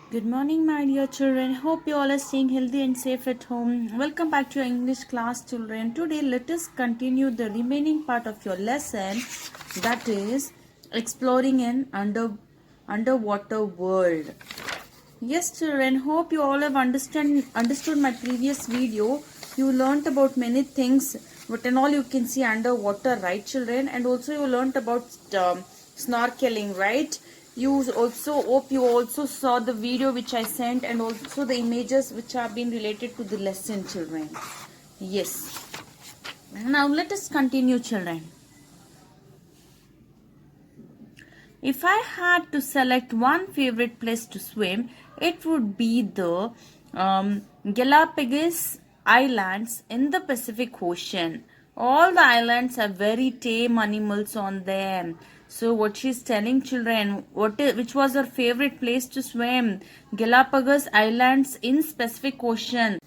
Good morning, my dear children. Hope you all are staying healthy and safe at home. Welcome back to your English class, children. Today, let us continue the remaining part of your lesson, that is exploring an underwater world. Yes, children. Hope you all have understood my previous video. You learnt about many things, what and all you can see underwater, right, children? And also you learnt about snorkeling, right? You also hope you also saw the video which I sent and also the images which have been related to the lesson, children. Yes. Now let us continue, children. If I had to select one favorite place to swim, it would be the Galapagos Islands in the Pacific Ocean. All the islands have very tame animals on them. So what she's telling children, which was her favorite place to swim? Galapagos Islands in Pacific Ocean.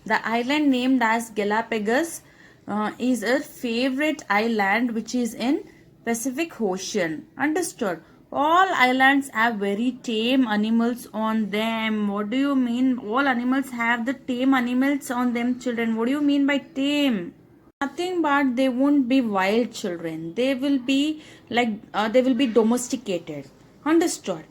The island named as Galapagos is a favorite island which is in Pacific Ocean. Understood? All islands have very tame animals on them. What do you mean? All animals have the tame animals on them, children. What do you mean by tame? Nothing but they won't be wild children. They will be they will be domesticated. Understood?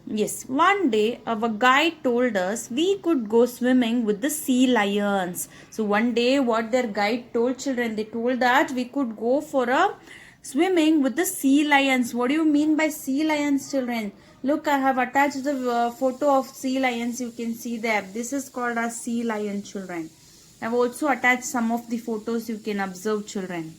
Yes, one day our guide told us we could go swimming with the sea lions. So one day what their guide told children, they told that we could go for a swimming with the sea lions. What do you mean by sea lions, children? Look, I have attached the photo of sea lions. You can see there. This is called a sea lion, children. I have also attached some of the photos you can observe, children.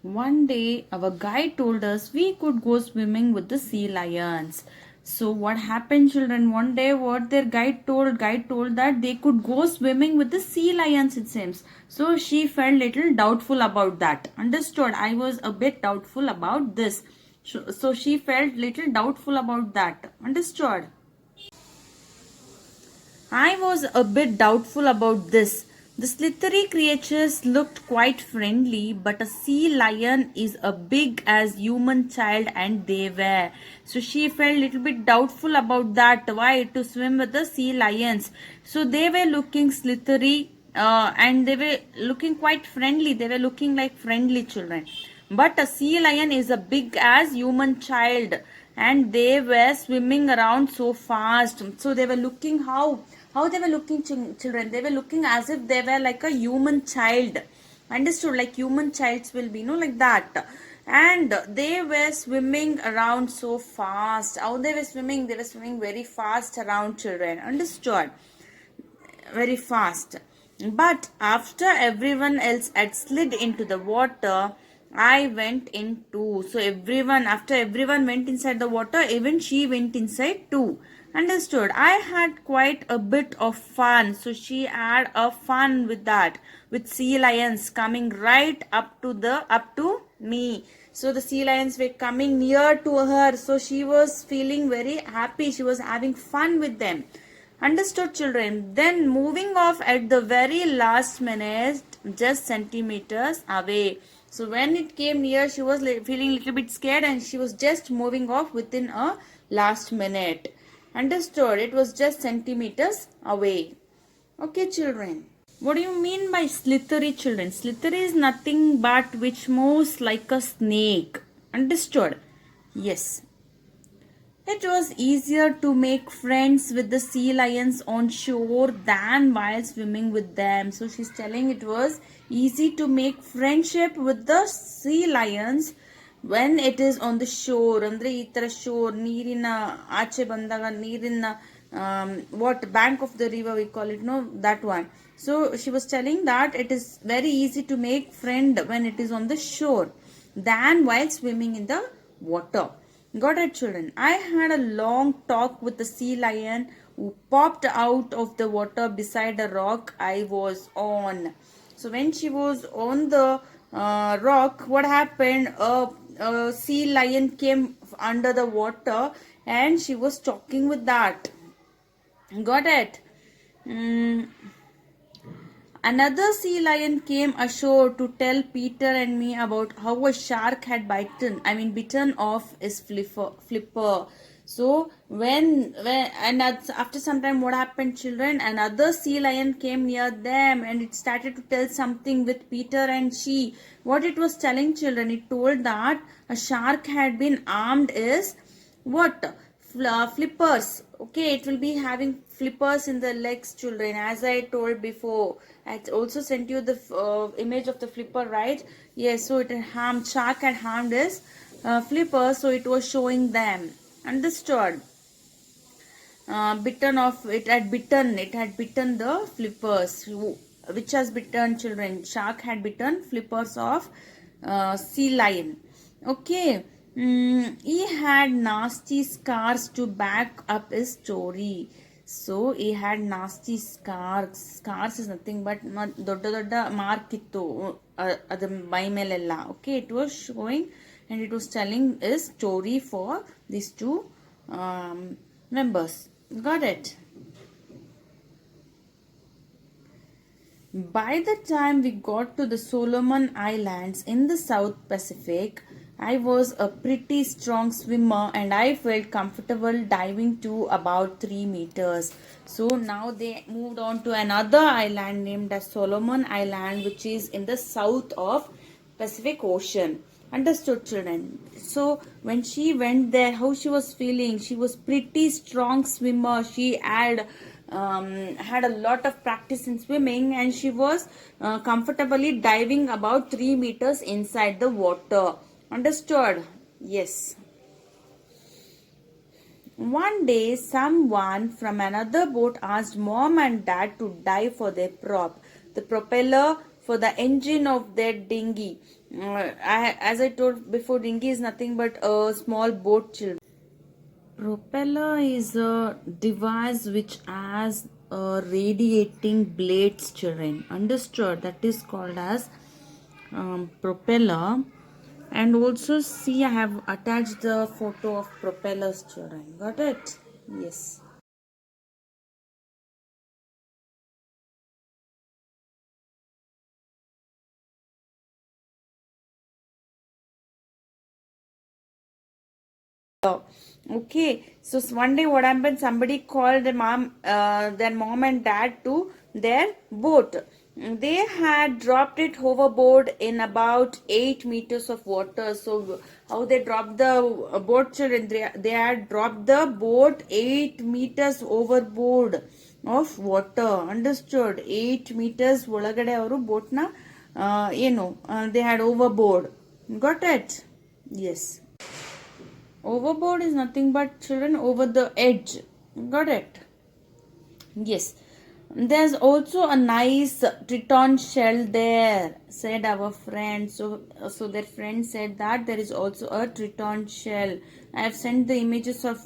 One day, our guide told us we could go swimming with the sea lions. So what happened, children? One day, what their guide told that they could go swimming with the sea lions, it seems. So she felt little doubtful about that. Understood? I was a bit doubtful about this. So she felt little doubtful about that. Understood? I was a bit doubtful about this. The slithery creatures looked quite friendly, but a sea lion is as big as human child and they were. So she felt a little bit doubtful about that. Why? To swim with the sea lions. So they were looking slithery and they were looking quite friendly. They were looking like friendly children. But a sea lion is as big as human child and they were swimming around so fast. So they were looking how they were looking, children. They were looking as if they were like a human child. Understood? Like human childs will be, like that. And they were swimming around so fast. How they were swimming? They were swimming very fast around, children. Understood? Very fast. But after everyone else had slid into the water, I went in too. So after everyone went inside the water, even she went inside too. Understood? I had quite a bit of fun. So she had a fun with that, with sea lions coming right up to me. So the sea lions were coming near to her. So she was feeling very happy. She was having fun with them. Understood, children? Then moving off at the very last minute, just centimeters away. So when it came near, she was feeling a little bit scared and she was just moving off within a last minute. Understood? It was just centimeters away. Okay, children. What do you mean by slithery, children? Slithery is nothing but which moves like a snake. Understood? Yes. It was easier to make friends with the sea lions on shore than while swimming with them. So she's telling it was easy to make friendship with the sea lions when it is on the shore. Andre itara shore, neerina aache bandaga neerina what bank of the river we call it, no, that one. So she was telling that it is very easy to make friend when it is on the shore than while swimming in the water. Got it, children? I had a long talk with the sea lion who popped out of the water beside a rock I was on. So when she was on the rock, what happened? A sea lion came under the water and she was talking with that. Got it? Mm, Another sea lion came ashore to tell Peter and me about how a shark had bitten off his flipper. So after some time, what happened, children? Another sea lion came near them and it started to tell something with Peter and she. What it was telling, children? It told that a shark had been armed is what? Flippers. Okay, it will be having flippers in the legs, children, as I told before. I also sent you the image of the flipper, right? Yes, so it had harmed, shark had harmed his flipper, so it was showing them. Understood? It had bitten the flippers. Which has bitten, children? Shark had bitten flippers of sea lion. Okay. He had nasty scars to back up his story. So he had nasty scars. Scars is nothing but ದೊಡ್ಡ ದೊಡ್ಡ mark ಇತ್ತು ಅದ್ರ ಮೈ ಮೇಲೆಲ್ಲ. Okay, it was showing and it was telling his story for these two members. Got it? By the time we got to the Solomon Islands in the South Pacific, I was a pretty strong swimmer and I felt comfortable diving to about 3 meters. So now they moved on to another island named as Solomon Island, which is in the south of Pacific Ocean. Understood, children? So when she went there, how she was feeling? She was pretty strong swimmer. She had a lot of practice in swimming and she was comfortably diving about 3 meters inside the water. Understood? Yes. One day, someone from another boat asked mom and dad to dive for their the propeller for the engine of their dinghy. As I told before, dinghy is nothing but a small boat, children. Propeller is a device which has radiating blades, children. Understood? That is called as propeller. And also see, I have attached the photo of propellers, children. Got it? Yes. Okay, so one day what happened? Somebody called their mom and dad to their boat. They had dropped it overboard in about 8 meters of water. So how they dropped the boat, children? They had dropped the boat 8 meters overboard of water. Understood? 8 meters ಒಳಗಡೆ ಅವರು ಬೋಟ್ನ they had overboard. Got it? Yes. Overboard is nothing but, children, over the edge. Got it? Yes. There's also a nice triton shell there, said our friend. So their friend said that there is also a triton shell. I have sent the images of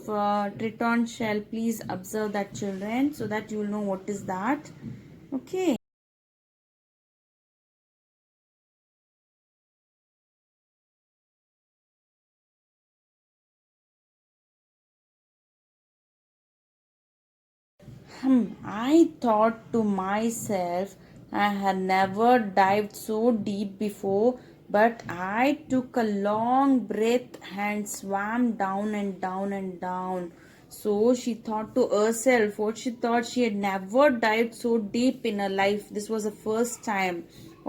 triton shell. Please observe that, children, so that you will know what is that. Okay. I thought to myself, I had never dived so deep before, but I took a long breath and swam down and down and down. So she thought to herself what she thought. She had never dived so deep in her life. This was the first time.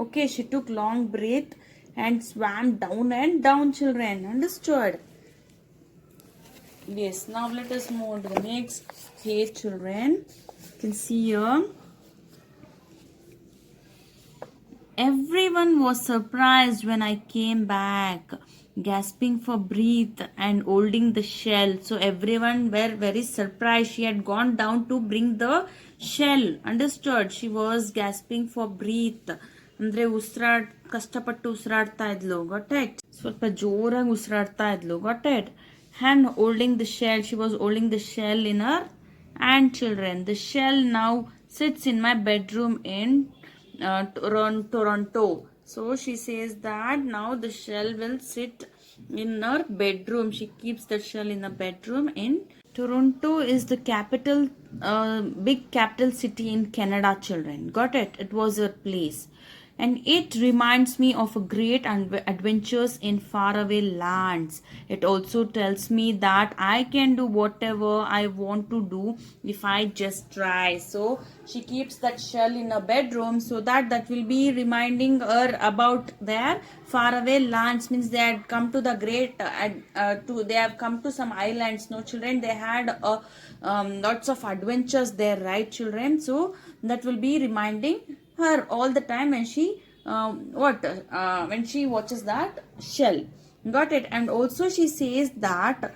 Okay, she took long breath and swam down and down, children. Understood? Yes, now let us move on to the next page, children. You can see here. Everyone was surprised when I came back, gasping for breath and holding the shell. So everyone were very surprised. She had gone down to bring the shell. Understood? She was gasping for breath. ಅಂದ್ರೆ ಕಷ್ಟಪಟ್ಟು ಉಸಿರಾಡ್ತಾ ಇದ್ಲು. Got it? ಸ್ವಲ್ಪ ಜೋರಾಗಿ ಉಸಿರಾಡ್ತಾ ಇದ್ಲು. Got it? And holding the shell. She was holding the shell in her hand, children. The shell now sits in my bedroom in Toronto. So she says that now the shell will sit in her bedroom. She keeps the shell in the bedroom in Toronto is the capital big capital city in Canada, children. Got it? It was a place. And it reminds me of a great adventures in faraway lands. It also tells me that I can do whatever I want to do if I just try. So she keeps that shell in her bedroom, so that will be reminding her about their faraway lands. Means they had come to the great they have come to some islands. No, children, they had lots of adventures there, right, children? So that will be reminding her all the time when she when she watches that shell. Got it? And also she says that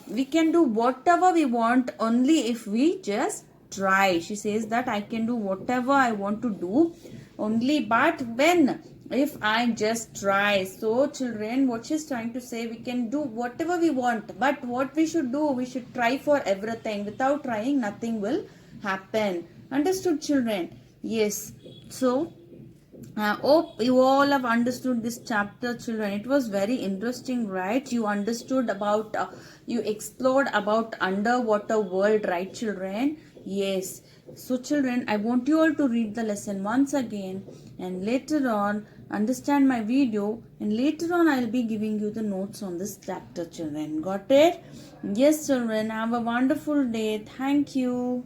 we can do whatever we want only if we just try. She says that I can do whatever I want to do only but when if I just try. So children, what she's trying to say, we can do whatever we want, but what we should do, we should try for everything. Without trying, nothing will happen. Understood, children? Yes. So hope you all have understood this chapter, children. It was very interesting, right? You understood about you explored about underwater world, right, children? Yes. So children, I want you all to read the lesson once again, and later on understand my video, and later on I'll be giving you the notes on this chapter, children. Got it? Yes, children. Have a wonderful day. Thank you.